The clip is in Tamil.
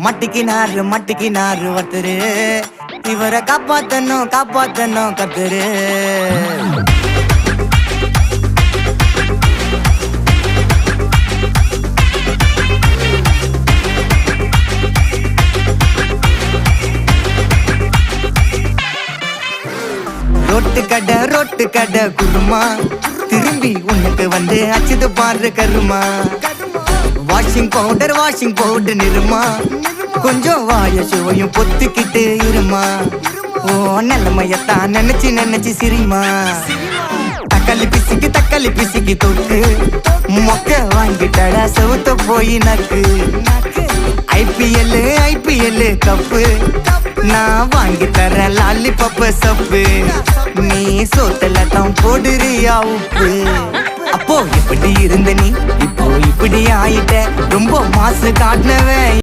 மட்டிக்கினாரு ஒருத்தரு, இவரை காப்பாத்தணும் கத்துரு. ரோட்டு கடை குருமா, திரும்பி உனக்கு வந்து அச்சுது பாரு கருமா. வாஷிங் பவுடர் நிறுமா, கொஞ்சம் வாய சுவையும் பொத்துக்கிட்டு இருமா. ஓ நிலைமையத்தான் நினைச்சு சிரிமா. தக்காளி பிசிக்கி தொட்டு மொக்க வாங்கிட்டடா செவுத்த போய் நக்கு. ஐபிஎல் கப்பு நான் வாங்கி தரேன் லாலிபப்பு சப்பு. நீ சோத்தல தான் போடுறியா உப்பு. அப்போ இப்படி இருந்த நீ இப்போ இப்படி ஆயிட்ட, ரொம்ப மாசு காட்டினவன்.